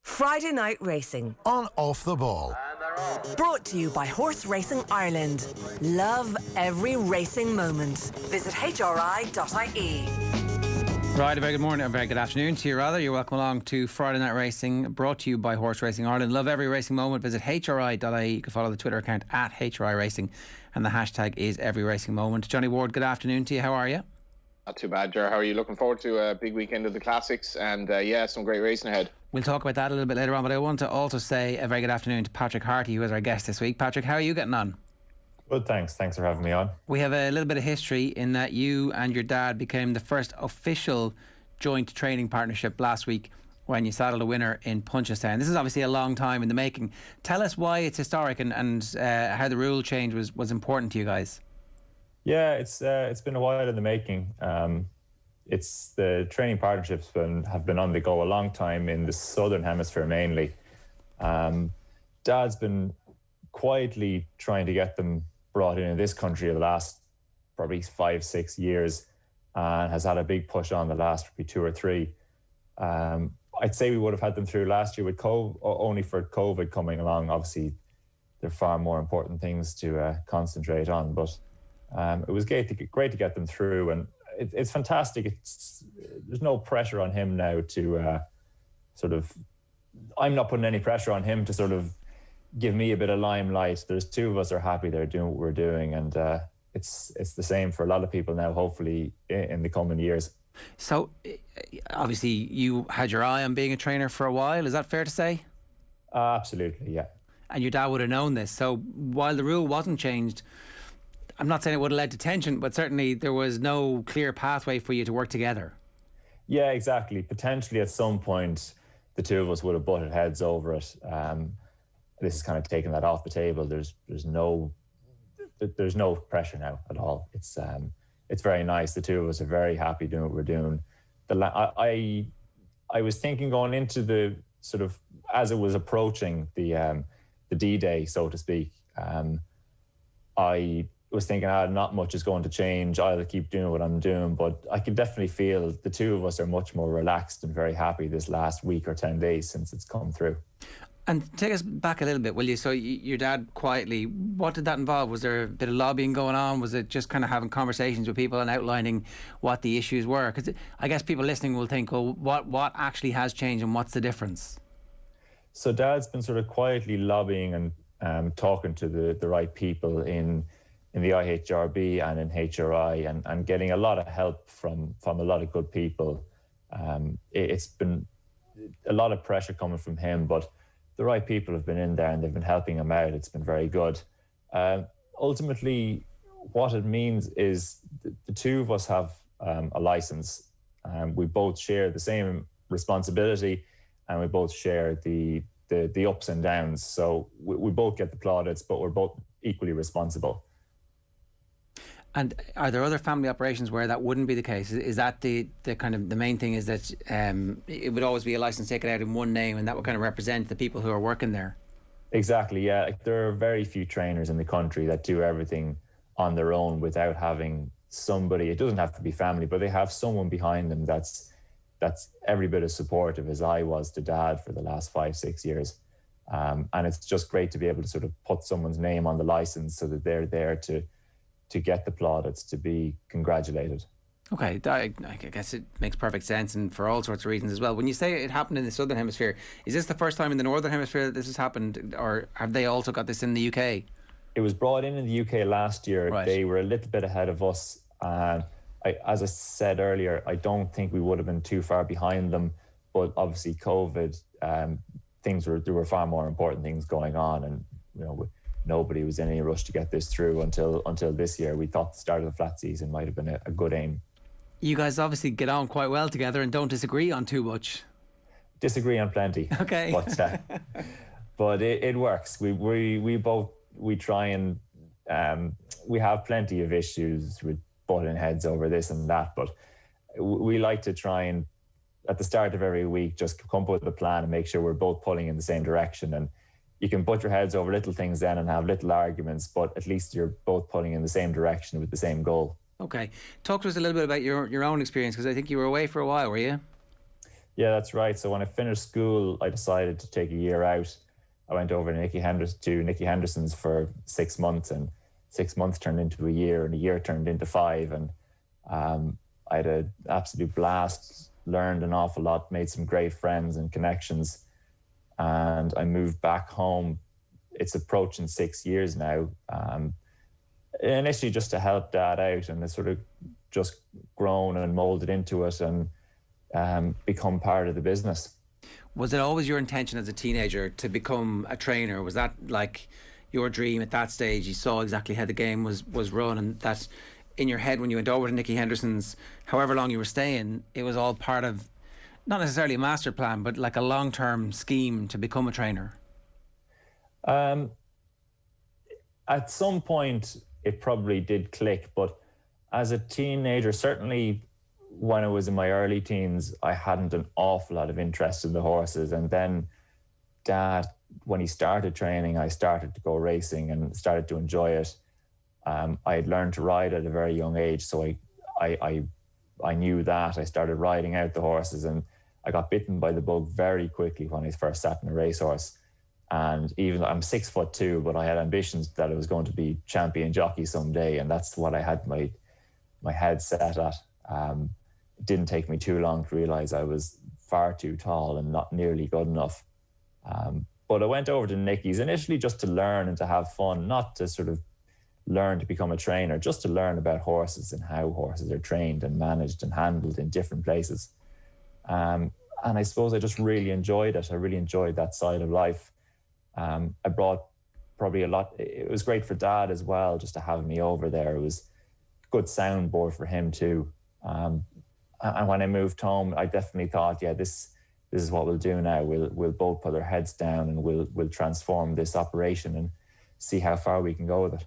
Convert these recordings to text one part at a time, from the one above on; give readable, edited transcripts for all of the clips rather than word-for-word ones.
Friday Night Racing on Off the Ball. Brought to you by Horse Racing Ireland. Love every racing moment. Visit hri.ie. Right, a very good morning, a very good afternoon to you rather. You're welcome along to Friday Night Racing, brought to you by Horse Racing Ireland. Love every racing moment. Visit hri.ie. You can follow the Twitter account at HRI Racing, and the hashtag is every racing moment. Johnny Ward, good afternoon to you. How are you? Not too bad, Ger. How are you? Looking forward to a big weekend of the classics and some great racing ahead. We'll talk about that a little bit later on, but I want to also say a very good afternoon to Patrick Harty, who is our guest this week. Patrick, how are you getting on? Good, thanks. Thanks for having me on. We have a little bit of history in that you and your dad became the first official joint training partnership last week when you saddled a winner in Punchestown. This is obviously a long time in the making. Tell us why it's historic and how the rule change was important to you guys. Yeah, it's been a while in the making. It's the training partnerships have been on the go a long time in the southern hemisphere mainly. Dad's been quietly trying to get them brought in this country the last probably 5-6 years, and has had a big push on the last probably 2 or 3. I'd say we would have had them through last year with only for COVID coming along. Obviously, there are far more important things to concentrate on, but it was great to get them through, and it's fantastic. There's no pressure on him now to I'm not putting any pressure on him to sort of give me a bit of limelight. There's 2 of us are happy they're doing what we're doing, and it's the same for a lot of people now, hopefully in the coming years. So obviously you had your eye on being a trainer for a while, is that fair to say? Absolutely, yeah. And your dad would have known this. So while the rule wasn't changed, I'm not saying it would have led to tension, but certainly there was no clear pathway for you to work together. Yeah, exactly. Potentially at some point, the 2 of us would have butted heads over it. This is kind of taking that off the table. There's no pressure now at all. It's very nice. The 2 of us are very happy doing what we're doing. I was thinking going into the sort of, as it was approaching the D-Day, so to speak, I was thinking not much is going to change. I'll keep doing what I'm doing, but I can definitely feel the 2 of us are much more relaxed and very happy this last week or 10 days since it's come through. And take us back a little bit, will you? So your dad quietly, what did that involve? Was there a bit of lobbying going on? Was it just kind of having conversations with people and outlining what the issues were? Because I guess people listening will think, well, what actually has changed and what's the difference? So Dad's been sort of quietly lobbying and talking to the right people in the IHRB and in HRI and getting a lot of help from a lot of good people. It's been a lot of pressure coming from him, but the right people have been in there and they've been helping him out. It's been very good. Ultimately, what it means is the 2 of us have a license. We both share the same responsibility and we both share the ups and downs. So we both get the plaudits, but we're both equally responsible. And are there other family operations where that wouldn't be the case? Is that the kind of the main thing, is that it would always be a license taken out in one name and that would kind of represent the people who are working there? Exactly, yeah. Like, there are very few trainers in the country that do everything on their own without having somebody. It doesn't have to be family, but they have someone behind them that's every bit as supportive as I was to Dad for the last 5-6 years. And it's just great to be able to sort of put someone's name on the license so that they're there to get the plaudits, to be congratulated. Okay, I guess it makes perfect sense, and for all sorts of reasons as well. When you say it happened in the Southern Hemisphere, is this the first time in the Northern Hemisphere that this has happened, or have they also got this in the UK? It was brought in the UK last year. Right. They were a little bit ahead of us. As I said earlier, I don't think we would have been too far behind them, but obviously COVID, there were far more important things going on, and nobody was in any rush to get this through until this year. We thought the start of the flat season might have been a good aim. You guys obviously get on quite well together and don't disagree on too much. Disagree on plenty. Okay. But it works. We try and we have plenty of issues with butting heads over this and that, but we like to try and at the start of every week just come up with a plan and make sure we're both pulling in the same direction. And you can butt your heads over little things then and have little arguments, but at least you're both pulling in the same direction with the same goal. Okay. Talk to us a little bit about your own experience, because I think you were away for a while, were you? Yeah, that's right. So when I finished school, I decided to take a year out. I went over to Nicky Henderson's for 6 months, and 6 months turned into a year, and a year turned into 5. And I had an absolute blast, learned an awful lot, made some great friends and connections. And I moved back home. It's approaching 6 years now. Initially just to help Dad out, and it's sort of just grown and molded into it and become part of the business. Was it always your intention as a teenager to become a trainer? Was that like your dream at that stage? You saw exactly how the game was run, and that in your head when you went over to Nicky Henderson's, however long you were staying, it was all part of not necessarily a master plan, but like a long-term scheme to become a trainer? At some point, it probably did click, but as a teenager, certainly when I was in my early teens, I hadn't an awful lot of interest in the horses. And then Dad, when he started training, I started to go racing and started to enjoy it. I had learned to ride at a very young age, so I knew that. I started riding out the horses, and I got bitten by the bug very quickly when I first sat in a racehorse. And even I'm 6'2", but I had ambitions that I was going to be champion jockey someday, and that's what I had my head set at. It didn't take me too long to realize I was far too tall and not nearly good enough. But I went over to Nicky's initially just to learn and to have fun, not to sort of learn to become a trainer, just to learn about horses and how horses are trained and managed and handled in different places. And I suppose I just really enjoyed it. I really enjoyed that side of life. I brought probably a lot. It was great for Dad as well, just to have me over there. It was a good soundboard for him too. And when I moved home, I definitely thought, yeah, this is what we'll do now. We'll both put our heads down and we'll transform this operation and see how far we can go with it.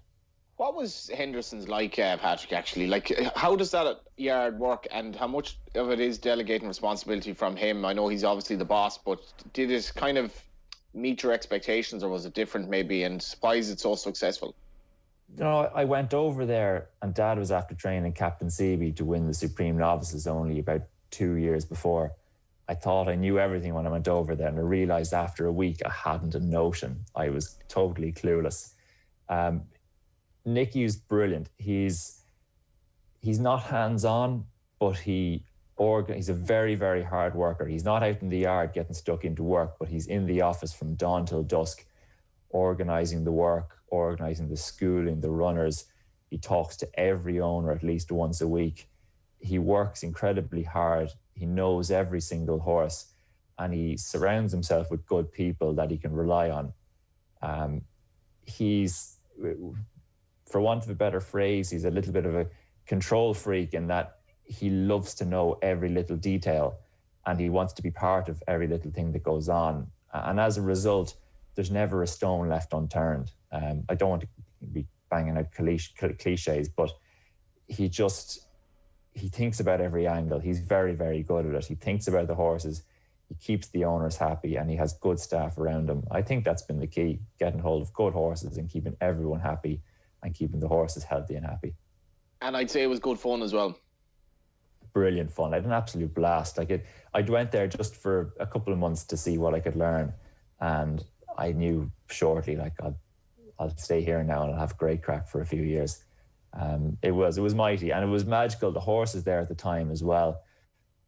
What was Henderson's like, Patrick, actually? Like, how does that yard work, and how much of it is delegating responsibility from him? I know he's obviously the boss, but did it kind of meet your expectations, or was it different maybe, and why is it so successful? You know, I went over there and Dad was after training Captain Seaby to win the Supreme Novices only about 2 years before. I thought I knew everything when I went over there, and I realised after a week I hadn't a notion. I was totally clueless. Nicky's brilliant. He's not hands-on, but he's a very, very hard worker. He's not out in the yard getting stuck into work, but he's in the office from dawn till dusk, organising the work, organising the schooling, the runners. He talks to every owner at least once a week. He works incredibly hard. He knows every single horse, and he surrounds himself with good people that he can rely on. He's, for want of a better phrase, he's a little bit of a control freak in that he loves to know every little detail, and he wants to be part of every little thing that goes on. And as a result, there's never a stone left unturned. I don't want to be banging out cliches, but he thinks about every angle. He's very, very good at it. He thinks about the horses. He keeps the owners happy, and he has good staff around him. I think that's been the key, getting hold of good horses and keeping everyone happy and keeping the horses healthy and happy. And I'd say it was good fun as well. Brilliant fun. I had an absolute blast. I went there just for a couple of months to see what I could learn, and I knew shortly, like, I'll stay here now and I'll have great crack for a few years. It was mighty, and it was magical. The horses there at the time as well.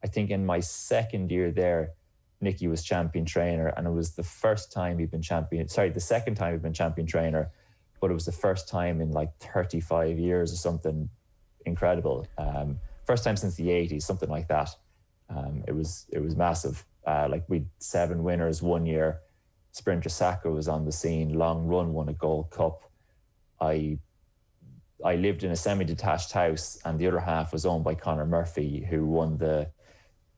I think in my second year there, Nicky was champion trainer, and it was the first time he'd been the second time he'd been champion trainer, but it was the first time in like 35 years or something incredible. First time since the 80s, something like that. It was massive. Like, we'd 7 winners one year. Sprinter Sacco was on the scene. Long Run won a Gold Cup. I lived in a semi-detached house, and the other half was owned by Conor Murphy, who won the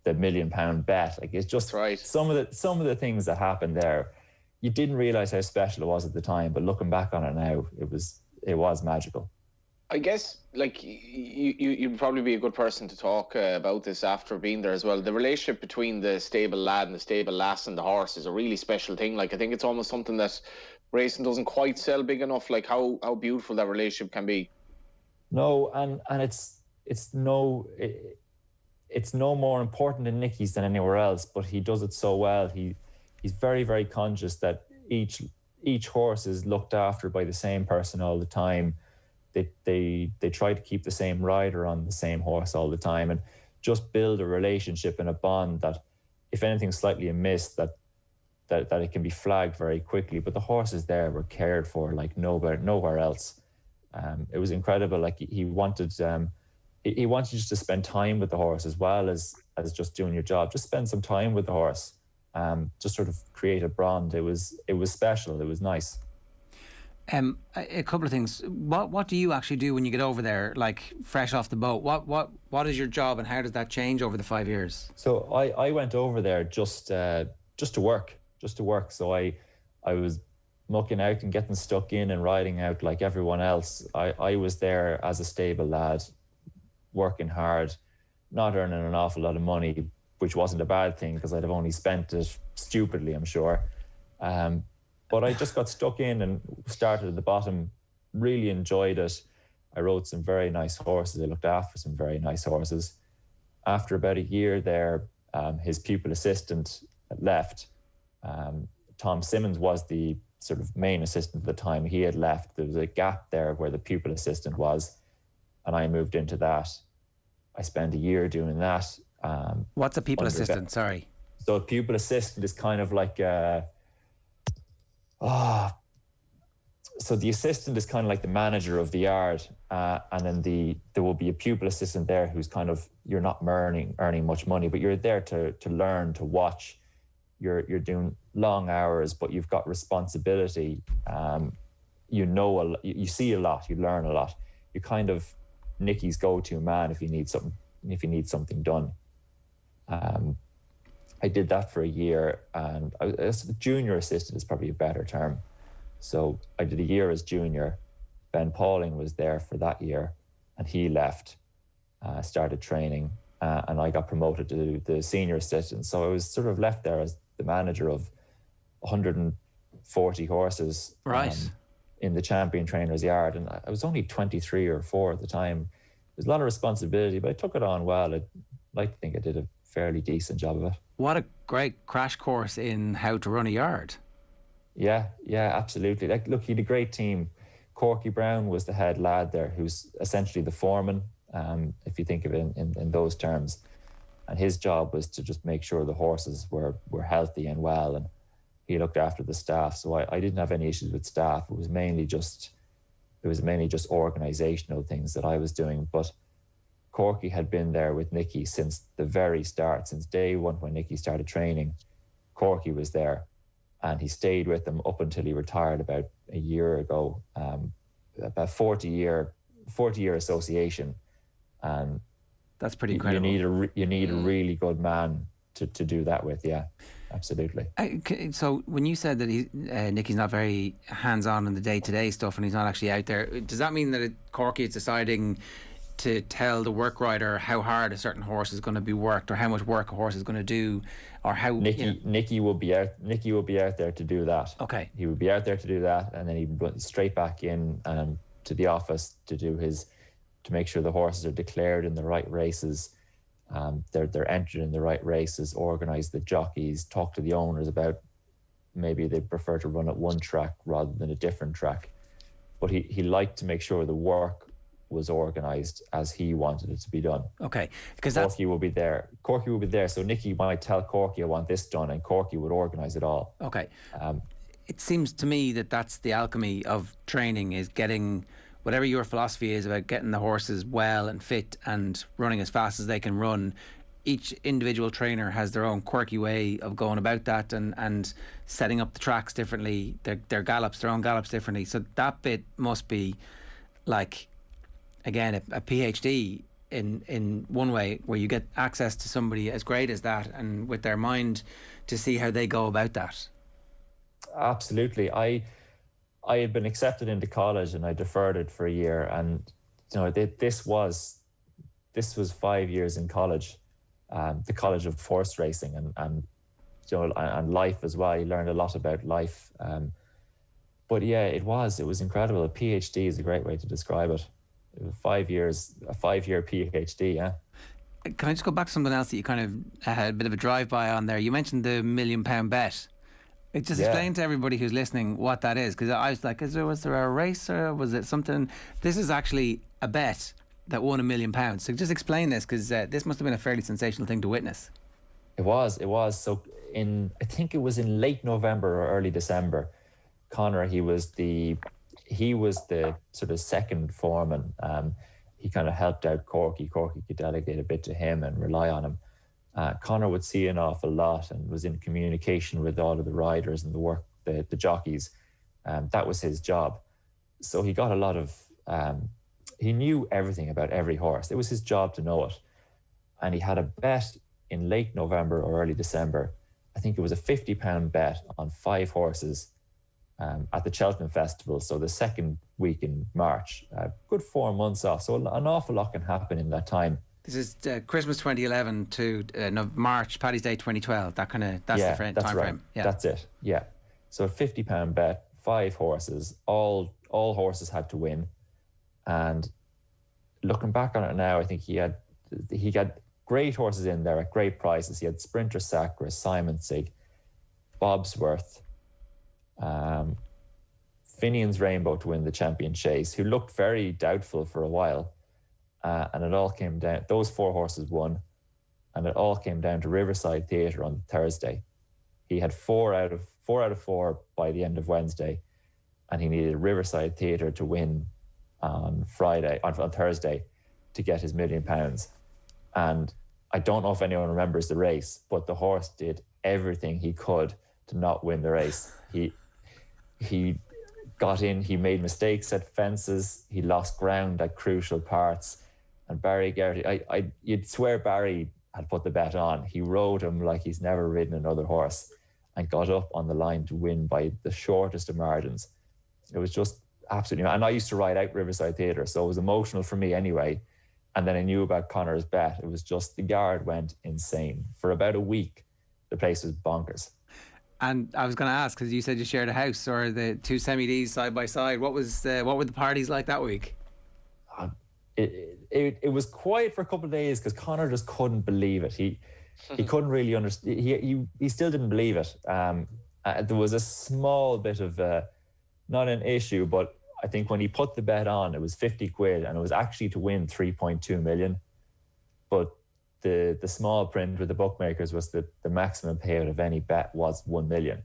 £1 million bet. Like, it's just right. Some of the things that happened there, you didn't realize how special it was at the time, but looking back on it now, it was magical. I guess, like, you'd probably be a good person to talk about this after being there as well. The relationship between the stable lad and the stable lass and the horse is a really special thing. Like, I think it's almost something that racing doesn't quite sell big enough, like how beautiful that relationship can be. No, and it's no more important in Nicky's than anywhere else, but he does it so well. He's very, very conscious that each horse is looked after by the same person all the time. They try to keep the same rider on the same horse all the time, and just build a relationship and a bond that if anything's slightly amiss, that it can be flagged very quickly. But the horses there were cared for like nowhere else. It was incredible. Like he wanted just to spend time with the horse as well as just doing your job. Just spend some time with the horse. Just sort of create a bond. It was special. It was nice. A couple of things. What do you actually do when you get over there, like fresh off the boat? What is your job, and how does that change over the 5 years? So I went over there just to work. So I was mucking out and getting stuck in and riding out like everyone else. I was there as a stable lad, working hard, not earning an awful lot of money, which wasn't a bad thing because I'd have only spent it stupidly, I'm sure. But I just got stuck in and started at the bottom, really enjoyed it. I rode some very nice horses. I looked after some very nice horses. After about a year there, his pupil assistant left. Tom Simmons was the sort of main assistant at the time. He had left. There was a gap there where the pupil assistant was, and I moved into that. I spent a year doing that. What's a pupil assistant? Sorry. So a pupil assistant is kind of like so the assistant is kind of like the manager of the yard, and then there will be a pupil assistant there who's kind of, you're not earning much money, but you're there to learn, to watch. You're doing long hours, but you've got responsibility. You see a lot, you learn a lot. You're kind of Nicky's go-to man if you need something done. I did that for a year, and junior assistant is probably a better term. So I did a year as junior. Ben Pauling was there for that year, and he left, started training, and I got promoted to the senior assistant. So I was sort of left there as the manager of 140 horses, right, in the champion trainer's yard. And I was only 23 or 4 at the time. There's a lot of responsibility, but I took it on well. I'd like to think I did a fairly decent job of it. What a great crash course in how to run a yard. Yeah, absolutely. Like, look, he had a great team. Corky Brown was the head lad there, who's essentially the foreman, if you think of it in those terms. And his job was to just make sure the horses were healthy and well, and he looked after the staff. So I didn't have any issues with staff. It was mainly just organisational things that I was doing. But Corky had been there with Nicky since the very start, since day one when Nicky started training. Corky was there, and he stayed with them up until he retired about a year ago. About 40-year association, and that's pretty incredible. You need a really good man to do that with. Yeah, absolutely. So when you said that Nicky's not very hands-on in the day-to-day stuff and he's not actually out there, does that mean that Corky is deciding to tell the work rider how hard a certain horse is going to be worked, or how much work a horse is going to do, or how Nicky will be out there to do that. Okay, he would be out there to do that, and then he'd run straight back in to the office to make sure the horses are declared in the right races, they're entered in the right races, organise the jockeys, talk to the owners about maybe they'd prefer to run at one track rather than a different track. But he liked to make sure the work was organised as he wanted it to be done. Okay, because Corky will be there. So Nicky might tell Corky, I want this done, and Corky would organise it all. Okay. It seems to me that that's the alchemy of training, is getting whatever your philosophy is about getting the horses well and fit and running as fast as they can run. Each individual trainer has their own quirky way of going about that and setting up the tracks differently, their own gallops differently. So that bit must be like, again, a PhD in one way, where you get access to somebody as great as that and with their mind to see how they go about that. Absolutely. I had been accepted into college and I deferred it for a year, and this was 5 years in college, the College of Horse Racing, and life as well. You learned a lot about life, but yeah, it was incredible. A PhD is a great way to describe it. It was 5 years, a 5-year PhD. Yeah. Can I just go back to something else that you kind of had a bit of a drive-by on there? You mentioned the £1 million bet. Just explain to everybody who's listening what that is, because I was like, was there a race or was it something? This is actually a bet that won £1 million. So just explain this, because this must have been a fairly sensational thing to witness. It was. So I think it was in late November or early December, Conor, he was the sort of second foreman. He kind of helped out Corky. Corky could delegate a bit to him and rely on him. Conor would see an awful lot and was in communication with all of the riders and the jockeys. That was his job. So he got a lot of, he knew everything about every horse. It was his job to know it. And he had a bet in late November or early December. I think it was a £50 bet on 5 horses at the Cheltenham Festival. So the second week in March, good 4 months off. So an awful lot can happen in that time. This is Christmas 2011 to March, Paddy's Day 2012. That's the time frame. Yeah, that's it. Yeah. So a £50 bet, 5 horses, all horses had to win. And looking back on it now, I think he had great horses in there at great prices. He had Sprinter Sacra, Simon Sig, Bobsworth, Finian's Rainbow to win the Champion Chase, who looked very doubtful for a while. And it all came down, those 4 horses won, and it all came down to Riverside Theatre on Thursday. He had 4 out of 4 by the end of Wednesday, and he needed Riverside Theatre to win on Thursday to get his £1 million. And I don't know if anyone remembers the race, but the horse did everything he could to not win the race. He got in, he made mistakes at fences, he lost ground at crucial parts. And Barry Geraghty, you'd swear Barry had put the bet on. He rode him like he's never ridden another horse and got up on the line to win by the shortest of margins. It was just absolutely... And I used to ride out Riverside Theatre, so it was emotional for me anyway. And then I knew about Conor's bet. It was just, the guard went insane. For about a week, the place was bonkers. And I was going to ask, because you said you shared a house or the 2 semi-Ds side by side. What were the parties like that week? It was quiet for a couple of days because Conor just couldn't believe it. He couldn't really understand. He still didn't believe it. There was a small bit of not an issue, but I think when he put the bet on, it was 50 quid and it was actually to win 3.2 million. But the small print with the bookmakers was that the maximum payout of any bet was 1 million.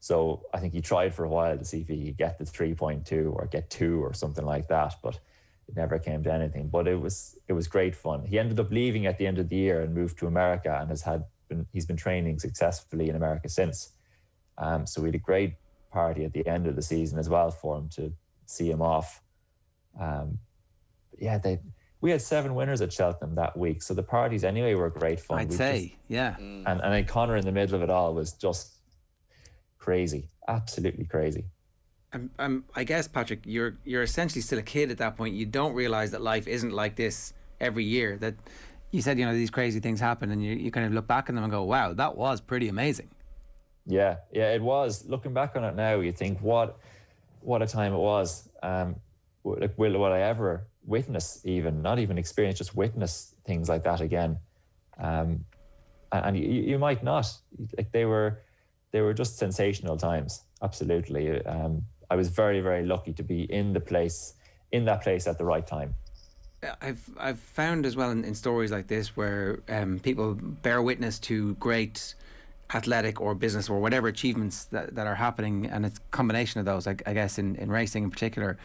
So I think he tried for a while to see if he could get the 3.2 or get 2 or something like that, but it never came to anything. But it was great fun. He ended up leaving at the end of the year and moved to America and he's been training successfully in America since. So we had a great party at the end of the season as well for him to see him off. We had 7 winners at Cheltenham that week, so the parties anyway were great fun. I'd say. And then Conor in the middle of it all was just crazy, absolutely crazy. I guess, Patrick, you're essentially still a kid at that point. You don't realise that life isn't like this every year. That you said, these crazy things happen, and you kind of look back on them and go, wow, that was pretty amazing. Yeah, it was. Looking back on it now, you think, what a time it was. Will I ever witness, even not even experience, just witness things like that again? And you might not. Like they were just sensational times. Absolutely. I was very, very lucky to be in that place at the right time. I've found as well in stories like this where people bear witness to great athletic or business or whatever achievements that are happening, and it's a combination of those, I guess, in racing in particular,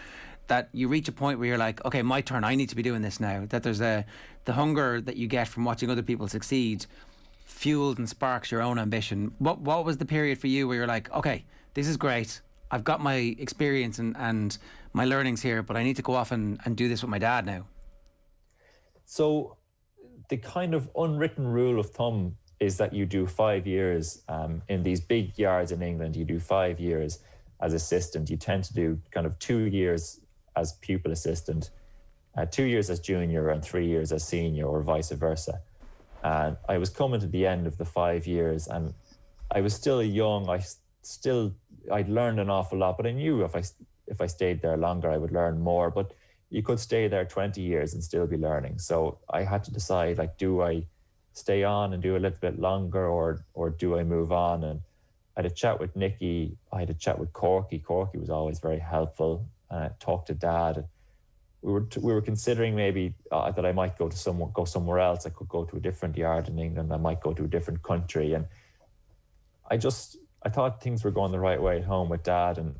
that you reach a point where you're like, okay, my turn, I need to be doing this now. That there's the hunger that you get from watching other people succeed fuels and sparks your own ambition. What was the period for you where you're like, okay, this is great, I've got my experience and my learnings here, but I need to go off and do this with my dad now? So the kind of unwritten rule of thumb is that you do 5 years in these big yards in England. You do 5 years as assistant. You tend to do kind of 2 years as pupil assistant, 2 years as junior, and 3 years as senior, or vice versa. And I was coming to the end of the 5 years, and I was still young. I'd learned an awful lot, but I knew if I stayed there longer, I would learn more. But you could stay there 20 years and still be learning. So I had to decide, like, do I stay on and do a little bit longer, or do I move on? And I had a chat with Nicky. I had a chat with Corky. Corky was always very helpful. And I talked to Dad. We were considering maybe that I might go somewhere else. I could go to a different yard in England. I might go to a different country. And I thought things were going the right way at home with Dad, and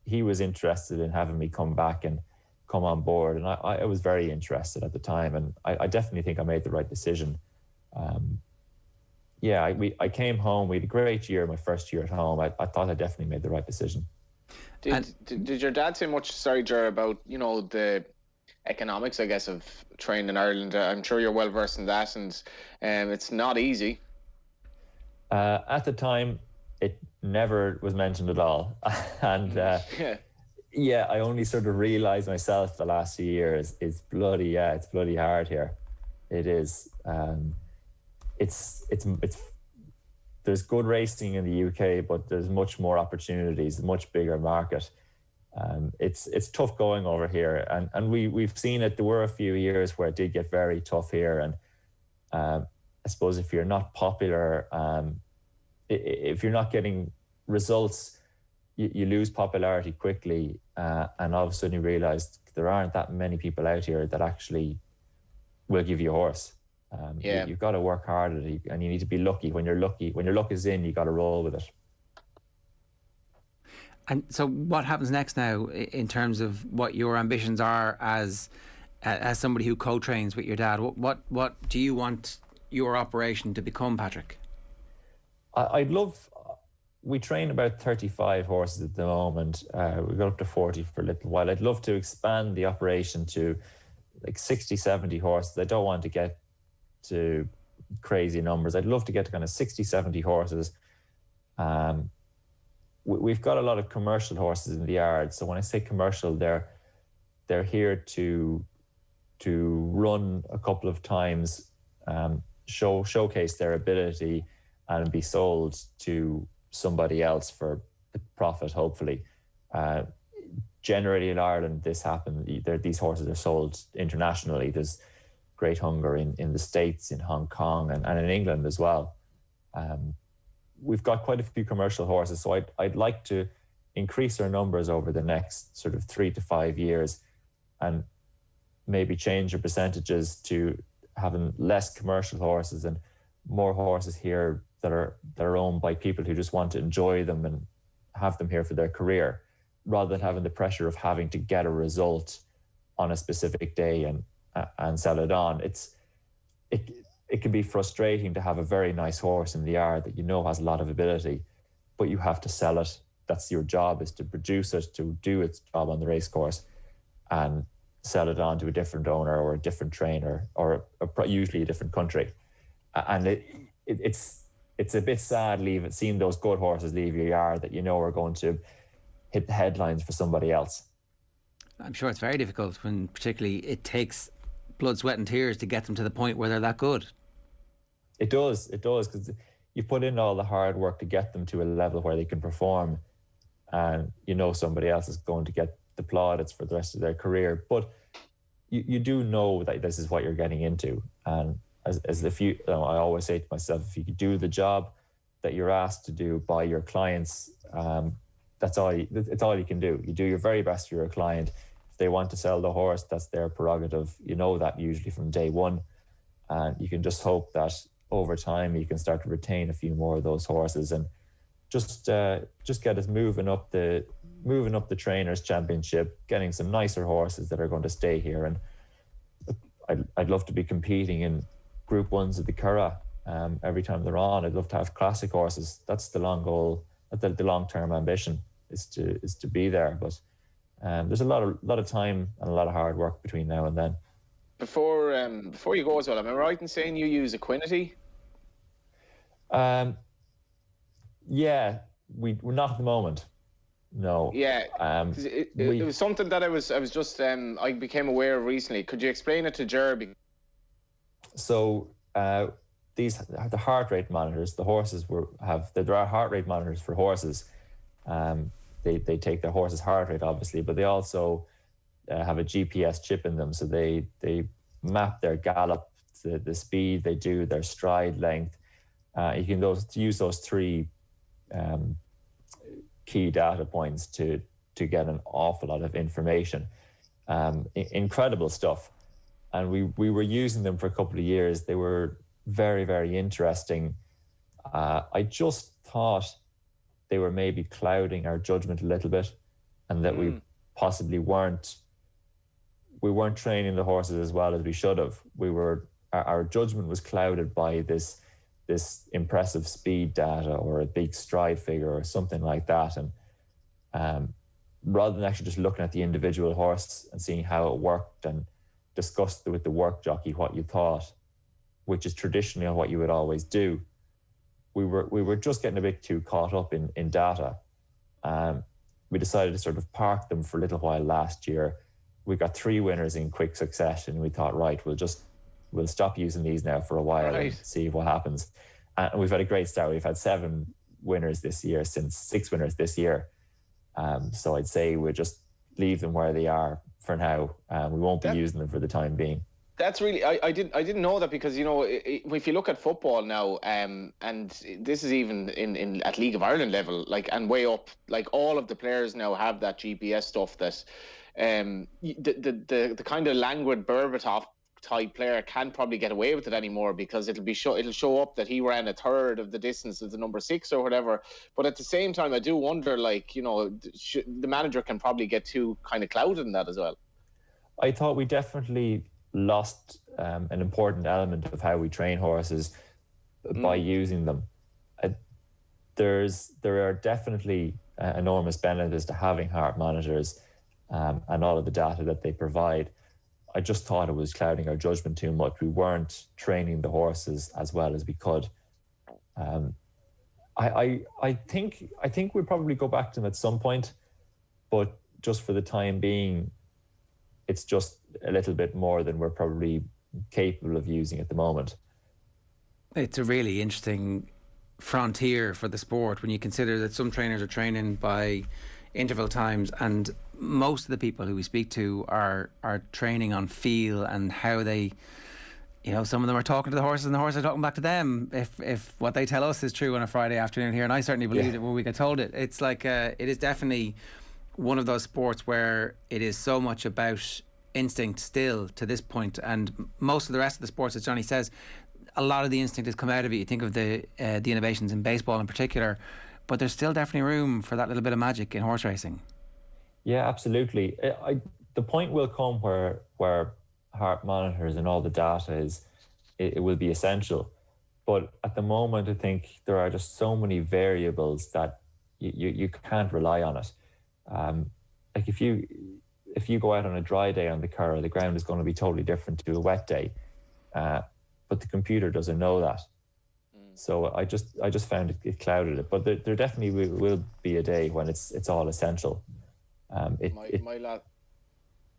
he was interested in having me come back and come on board. And I was very interested at the time, and I definitely think I made the right decision. I came home. We had a great year, my first year at home. I thought I definitely made the right decision. Did your dad say much, sorry, Ger, about, you know, the economics, I guess, of training in Ireland? I'm sure you're well versed in that, and it's not easy. At the time, it never was mentioned at all. And I only sort of realised myself the last few years, it's bloody hard here. It is. It's there's good racing in the UK, but there's much more opportunities, a much bigger market. It's tough going over here, and we've seen it. There were a few years where it did get very tough here, and I suppose if you're not popular, if you're not getting results, you lose popularity quickly, and all of a sudden you realise there aren't that many people out here that actually will give you a horse. You've got to work hard at it, and you need to be lucky. When your luck is in, you got to roll with it. And so, what happens next now in terms of what your ambitions are as somebody who co-trains with your dad? What do you want your operation to become, Patrick? I'd love. We train about 35 horses at the moment. We got up to 40 for a little while. I'd love to expand the operation to like 60, 70 horses. I don't want to get to crazy numbers. I'd love to get to kind of 60, 70 horses. We've got a lot of commercial horses in the yard. So when I say commercial, they're here to run a couple of times, showcase their ability, and be sold to somebody else for profit, hopefully. Generally in Ireland, this happens. These horses are sold internationally. There's great hunger in the States, in Hong Kong, and in England as well. We've got quite a few commercial horses, so I'd like to increase our numbers over the next sort of 3 to 5 years, and maybe change our percentages to having less commercial horses and more horses here that are owned by people who just want to enjoy them and have them here for their career, rather than having the pressure of having to get a result on a specific day and sell it on. It can be frustrating to have a very nice horse in the yard that you know has a lot of ability, but you have to sell it. That's your job, is to produce it, to do its job on the race course, and sell it on to a different owner or a different trainer, or usually a different country. And it's a bit sad seeing those good horses leave your yard that you know are going to hit the headlines for somebody else. I'm sure it's very difficult when particularly it takes blood, sweat and tears to get them to the point where they're that good. It does, because you put in all the hard work to get them to a level where they can perform, and you know somebody else is going to get the plaudits for the rest of their career. But you do know that this is what you're getting into. And as if I always say to myself, if you do the job that you're asked to do by your clients, it's all you can do. You do your very best for your client. If they want to sell the horse, that's their prerogative. You know that usually from day one, and you can just hope that over time you can start to retain a few more of those horses, and just get us moving up the trainers championship, getting some nicer horses that are going to stay here. And I'd love to be competing in Group 1s at the Curragh every time they're on. I'd love to have classic horses. That's the long goal, the long-term ambition is to be there. But there's a lot of time and a lot of hard work between now and then. Before you go as well, am I right in saying you use Equinety? Yeah, we're not at the moment. No. Yeah. It was something that I was just I became aware of recently. Could you explain it to Jeremy? So the heart rate monitors. The horses there are heart rate monitors for horses. They take their horse's heart rate, obviously, but they also have a GPS chip in them, so they map their gallop, the speed they do, their stride length. You can use those three key data points to get an awful lot of information. Incredible stuff. And we were using them for a couple of years. They were very, very interesting. I just thought they were maybe clouding our judgment a little bit, and that we possibly weren't training the horses as well as we should have. Our judgment was clouded by this impressive speed data or a big stride figure or something like that. And rather than actually just looking at the individual horse and seeing how it worked and discuss with the work jockey what you thought, which is traditionally what you would always do, we were just getting a bit too caught up in data. We decided to sort of park them for a little while last year. We got 3 winners in quick succession. We thought, right, we'll stop using these now for a while and see what happens. And we've had a great start. We've had 6 winners this year. So I'd say we'll just leave them where they are for now. We won't be using them for the time being. That's really, I didn't know that, because, you know, if you look at football now, and this is even in at League of Ireland level, like, and way up, like, all of the players now have that GPS stuff that the kind of languid Berbatov type player can't probably get away with it anymore, because it'll show up that he ran a third of the distance of the number 6 or whatever. But at the same time, I do wonder, like, you know, the manager can probably get too kind of clouded in that as well. I thought we definitely lost an important element of how we train horses by using them. There are definitely enormous benefits to having heart monitors and all of the data that they provide. I just thought it was clouding our judgment too much. We weren't training the horses as well as we could. I think we'll probably go back to them at some point, but just for the time being, it's just a little bit more than we're probably capable of using at the moment. It's a really interesting frontier for the sport when you consider that some trainers are training by interval times, and most of the people who we speak to are training on feel and how they, you know, some of them are talking to the horses and the horses are talking back to them if what they tell us is true on a Friday afternoon here, and I certainly believe it when we get told it. It's like it is definitely one of those sports where it is so much about instinct still to this point, and most of the rest of the sports, as Johnny says, a lot of the instinct has come out of it. You think of the innovations in baseball in particular, but there's still definitely room for that little bit of magic in horse racing. Yeah, absolutely. The point will come where heart monitors and all the data it will be essential, but at the moment I think there are just so many variables that you can't rely on it. Like if you go out on a dry day on the Curragh, the ground is going to be totally different to a wet day, but the computer doesn't know that. So I just found it clouded it. But there definitely will be a day when it's all essential.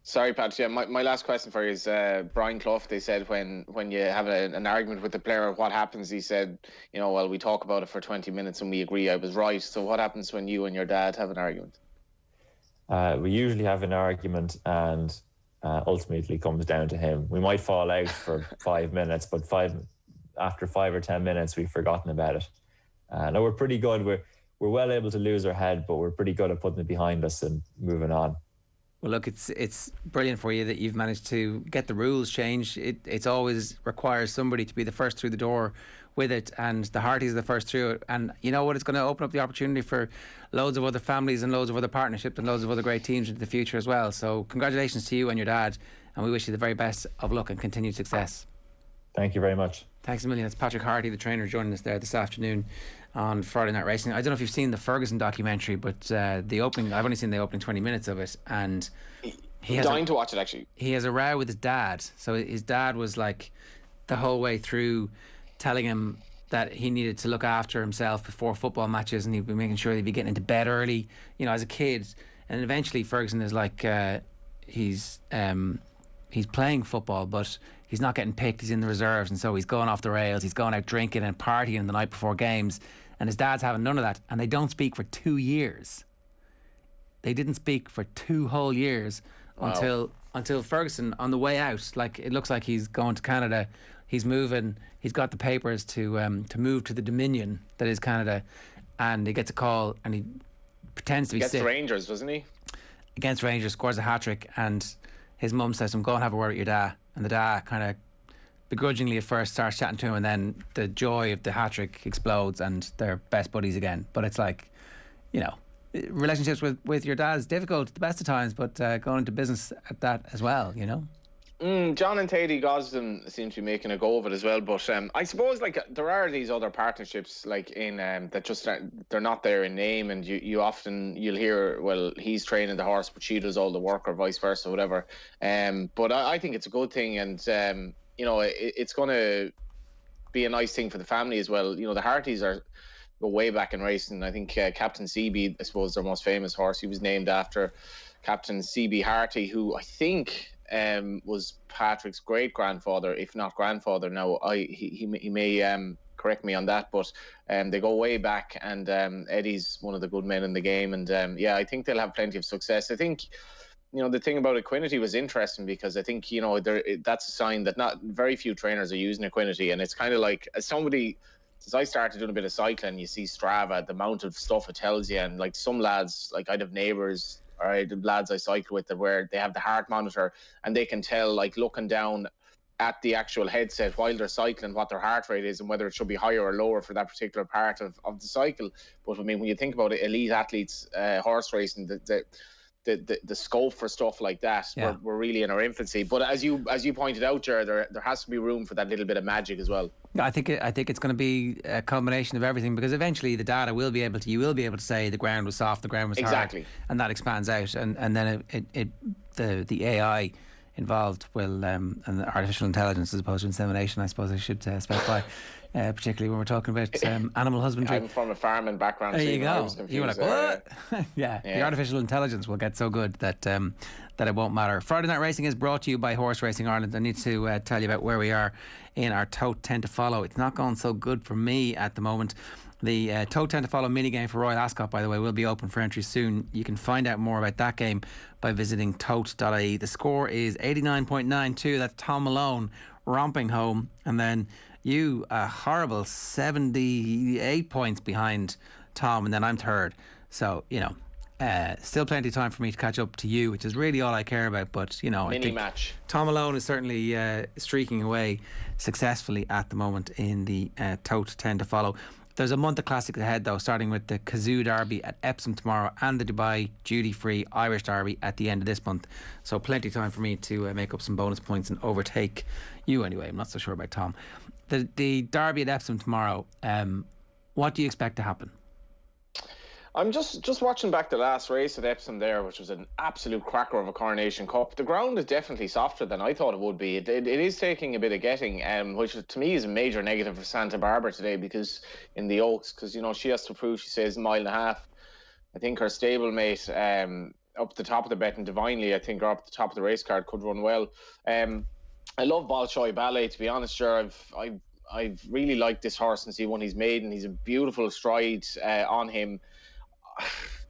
Sorry, Pat. Yeah, my last question for you is Brian Clough. They said when you have an argument with the player, what happens? He said, you know, well, we talk about it for 20 minutes and we agree I was right. So what happens when you and your dad have an argument? We usually have an argument, and ultimately comes down to him. We might fall out for 5 minutes, but after 5 or 10 minutes, we've forgotten about it. No, we're pretty good. We're well able to lose our head, but we're pretty good at putting it behind us and moving on. Well, look, it's brilliant for you that you've managed to get the rules changed. It's always requires somebody to be the first through the door with it, and the Hartys are the first through it. And you know what? It's going to open up the opportunity for loads of other families and loads of other partnerships and loads of other great teams into the future as well. So congratulations to you and your dad, and we wish you the very best of luck and continued success. Thank you very much. Thanks a million. It's Patrick Harty, the trainer, joining us there this afternoon on Friday Night Racing. I don't know if you've seen the Ferguson documentary, but I've only seen the opening 20 minutes of it, and he's dying to watch it. Actually, he has a row with his dad. So his dad was like the whole way through telling him that he needed to look after himself before football matches, and he'd be making sure he'd be getting into bed early, you know, as a kid. And eventually Ferguson is like he's playing football, but he's not getting picked. He's in the reserves, and so he's going off the rails. He's going out drinking and partying the night before games, and his dad's having none of that. And they don't speak for 2 years. They didn't speak for 2 whole years until Ferguson on the way out. Like, it looks like he's going to Canada. He's moving. He's got the papers to move to the Dominion that is Canada, and he gets a call and he pretends to be sick. Against Rangers, wasn't he? Against Rangers, scores a hat-trick, and his mum says to him, go and have a word with your dad. And the dad kind of begrudgingly at first starts chatting to him, and then the joy of the hat-trick explodes and they're best buddies again. But it's like, you know, relationships with your dad is difficult at the best of times, but going into business at that as well, you know. John and Teddy Gosden seem to be making a go of it as well, but I suppose like there are these other partnerships like in that just they're not there in name, and you'll hear, well, he's training the horse but she does all the work, or vice versa, whatever. But I think it's a good thing, and you know, it's going to be a nice thing for the family as well. You know, the Hartys go way back in racing. I think Captain CB, I suppose, their most famous horse, he was named after Captain CB Harty, who I think was Patrick's great grandfather, if not grandfather. Now he may correct me on that, but they go way back, and Eddie's one of the good men in the game, and yeah, I think they'll have plenty of success. I think, you know, the thing about Equinity was interesting because I think, you know, that's a sign that not very few trainers are using Equinity, and it's kind of like, as somebody, since I started doing a bit of cycling, you see Strava, the amount of stuff it tells you, and like some lads, like I'd have neighbours, or I had lads I cycle with, where they have the heart monitor and they can tell, like looking down at the actual headset while they're cycling, what their heart rate is and whether it should be higher or lower for that particular part of the cycle. But I mean, when you think about it, elite athletes, horse racing, the scope for stuff like that, yeah, we're really in our infancy. But as you pointed out, Ger, there has to be room for that little bit of magic as well. I think it's going to be a combination of everything, because eventually the data will be able to say the ground was soft, the ground was exactly hard, and that expands out, and then the AI involved will and the artificial intelligence as opposed to insemination, I suppose I should specify. Particularly when we're talking about animal husbandry. I'm from a farming background. There you go. You were like, what? Yeah, the artificial intelligence will get so good that it won't matter. Friday Night Racing is brought to you by Horse Racing Ireland. I need to tell you about where we are in our Tote 10 to follow. It's not going so good for me at the moment. The Tote 10 to follow mini game for Royal Ascot, by the way, will be open for entry soon. You can find out more about that game by visiting tote.ie. The score is 89.92. That's Tom Malone romping home, and then you a horrible 78 points behind Tom, and then I'm third. So, you know, still plenty of time for me to catch up to you, which is really all I care about. But, you know, I think match. Tom Malone is certainly streaking away successfully at the moment in the Tote 10 to follow. There's a month of classics ahead, though, starting with the Kazoo Derby at Epsom tomorrow and the Dubai duty-free Irish Derby at the end of this month. So plenty of time for me to make up some bonus points and overtake you anyway. I'm not so sure about Tom. The Derby at Epsom tomorrow, what do you expect to happen? I'm just watching back the last race at Epsom there, which was an absolute cracker of a Coronation Cup. The ground is definitely softer than I thought it would be. It is taking a bit of getting, which to me is a major negative for Santa Barbara today, because in the Oaks, because, you know, she has to prove, she says, 1.5 miles. I think her stablemate up the top of the betting, Divinely, I think, or up the top of the race card, could run well. I love Bolshoi Ballet, to be honest, sure. I've really liked this horse since he won his maiden. He's a beautiful stride on him.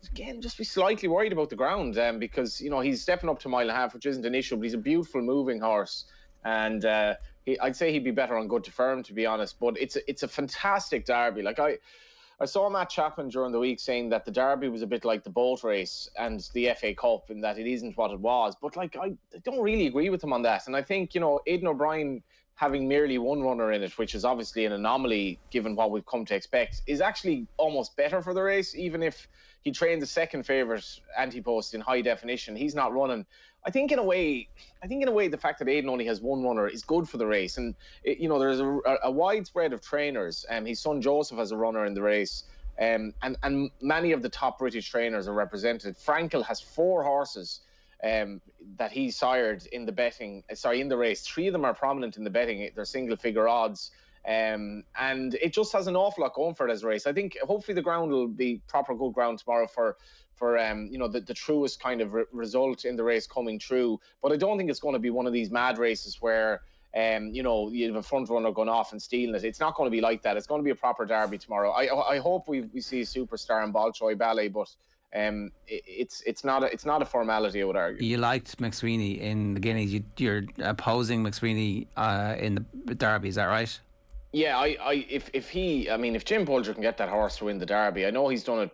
Again, just be slightly worried about the ground, because, you know, he's stepping up to 1.5 miles, which isn't an issue, but he's a beautiful moving horse, and I'd say he'd be better on good to firm, to be honest. But it's a fantastic Derby. Like I saw Matt Chapman during the week saying that the Derby was a bit like the boat race and the FA Cup, in that it isn't what it was. But like, I don't really agree with him on that. And I think, you know, Aidan O'Brien having merely one runner in it, which is obviously an anomaly given what we've come to expect, is actually almost better for the race. Even if he trained the second favourite Antipost in high definition, he's not running. I think in a way, the fact that Aidan only has one runner is good for the race. And, you know, there's a widespread of trainers. His son Joseph has a runner in the race. And many of the top British trainers are represented. Frankel has 4 horses that he sired in the race. 3 of them are prominent in the betting. They're single figure odds. And it just has an awful lot going for it as a race. I think hopefully the ground will be proper good ground tomorrow for you know, the truest kind of result in the race coming true. But I don't think it's going to be one of these mad races where you know, you have a front runner going off and stealing it. It's not going to be like that. It's going to be a proper derby tomorrow. I hope we see a superstar in Bolshoi Ballet, but It's not a formality, I would argue. You liked McSweeney in the Guineas. You're opposing McSweeney in the Derby. Is that right? Yeah, if Jim Bolger can get that horse to win the Derby, I know he's done it.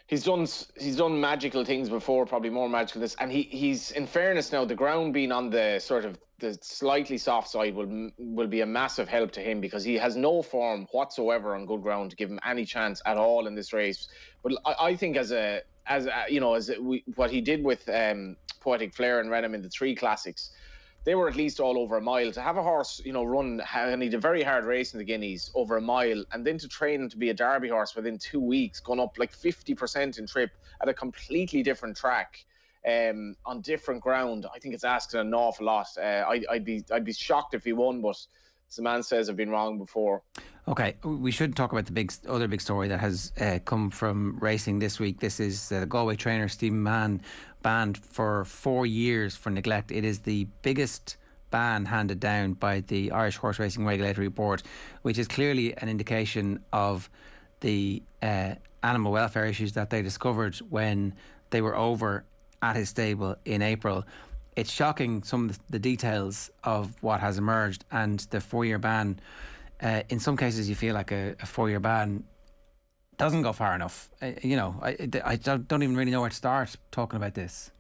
He's done magical things before, probably more magical than this. And he's, in fairness now, the ground being on the sort of the slightly soft side will be a massive help to him, because he has no form whatsoever on good ground to give him any chance at all in this race. But I think what he did with Poetic Flare and Renham in the 3 Classics, they were at least all over a mile. To have a horse, run, and he did a very hard race in the Guineas over a mile, and then to train him to be a Derby horse within 2 weeks, gone up like 50% in trip at a completely different track, on different ground, I think it's asking an awful lot. I'd be shocked if he won, but as the man says, I've been wrong before. Okay, we should talk about the other big story that has come from racing this week. This is the Galway trainer Stephen Mann banned for 4 years for neglect. It is the biggest ban handed down by the Irish Horse Racing Regulatory Board, which is clearly an indication of the animal welfare issues that they discovered when they were over at his stable in April. It's shocking, some of the details of what has emerged, and the 4-year ban. In some cases, you feel like a 4-year ban doesn't go far enough. I don't even really know where to start talking about this.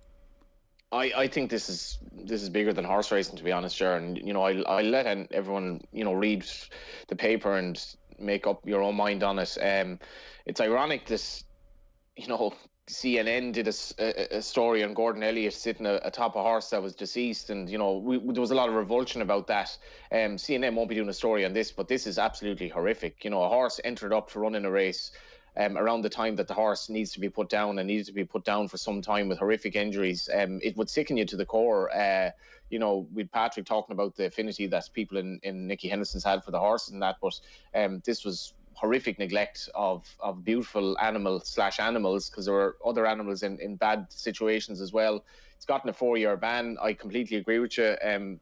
I think this is bigger than horse racing, to be honest, Sharon. I let everyone read the paper and make up your own mind on it. It's ironic this, CNN did a story on Gordon Elliott sitting atop a horse that was deceased, and there was a lot of revulsion about that. CNN won't be doing a story on this, but this is absolutely horrific. A horse entered up to run in a race around the time that the horse needs to be put down, and needed to be put down for some time with horrific injuries. It would sicken you to the core. With Patrick talking about the affinity that people in Nicky Henderson's had for the horse and that, but this was horrific neglect of beautiful animals, because there were other animals in bad situations as well. It's gotten a 4-year ban. I completely agree with you. And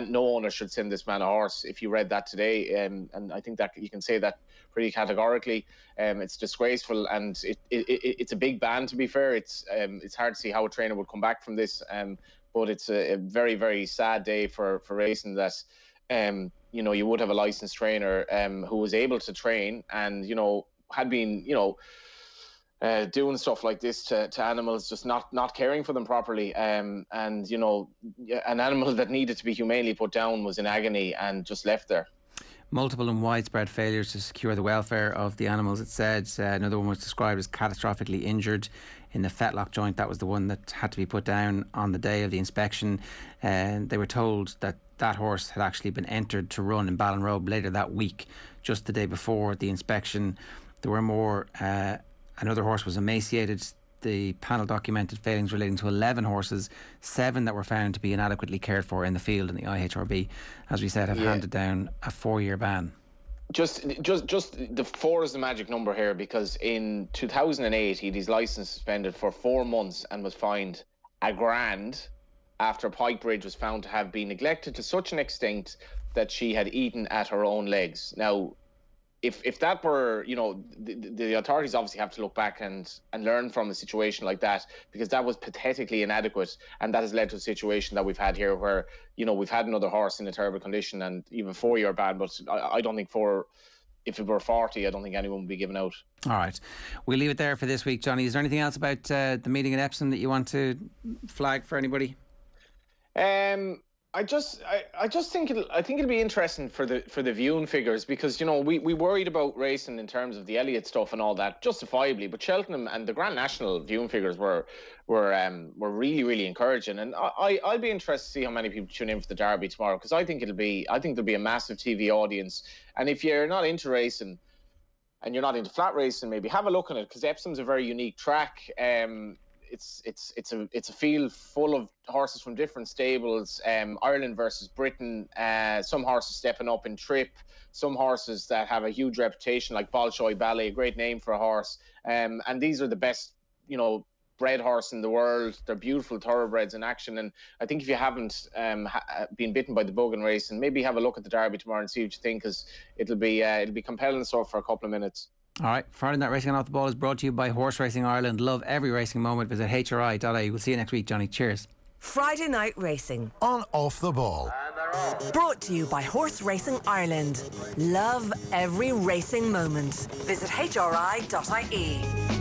no owner should send this man a horse. If you read that today, and I think that you can say that pretty categorically. It's disgraceful, and it's a big ban, to be fair. It's hard to see how a trainer would come back from this, but it's a very, very sad day for racing that you would have a licensed trainer who was able to train and had been doing stuff like this to animals, just not caring for them properly, and an animal that needed to be humanely put down was in agony and just left there. Multiple and widespread failures to secure the welfare of the animals, it said. Another one was described as catastrophically injured in the fetlock joint. That was the one that had to be put down on the day of the inspection. And they were told that horse had actually been entered to run in Ballinrobe later that week, just the day before the inspection. There were more. Another horse was emaciated. The panel documented failings relating to 11 horses, 7 that were found to be inadequately cared for in the field, and the IHRB, as we said, have handed down a 4-year ban. Just the 4 is the magic number here, because in 2008 he had his licence suspended for 4 months and was fined £1,000 after Pike Bridge was found to have been neglected to such an extent that she had eaten at her own legs. Now, if that were, the authorities obviously have to look back and learn from a situation like that, because that was pathetically inadequate, and that has led to a situation that we've had here where, we've had another horse in a terrible condition and even 4-year ban, but I don't think if it were 40, I don't think anyone would be given out. All right. We'll leave it there for this week, Johnny. Is there anything else about the meeting in Epsom that you want to flag for anybody? I just think it'll be interesting for the viewing figures, because we worried about racing in terms of the Elliott stuff and all that, justifiably, but Cheltenham and the Grand National viewing figures were really, really encouraging, and I'll be interested to see how many people tune in for the Derby tomorrow, because I think there'll be a massive TV audience. And if you're not into racing and you're not into flat racing, maybe have a look at it, because Epsom's a very unique track. It's a field full of horses from different stables, Ireland versus Britain, some horses stepping up in trip, some horses that have a huge reputation like Bolshoi Ballet, a great name for a horse, and these are the best bred horse in the world. They're beautiful thoroughbreds in action, and I think if you haven't been bitten by the bug in racing, maybe have a look at the Derby tomorrow and see what you think, because it'll be compelling stuff for a couple of minutes. All right, Friday Night Racing and Off the Ball is brought to you by Horse Racing Ireland. Love every racing moment. Visit hri.ie. We'll see you next week, Johnny. Cheers. Friday Night Racing On Off the Ball. brought to you by Horse Racing Ireland. Love every racing moment. Visit hri.ie.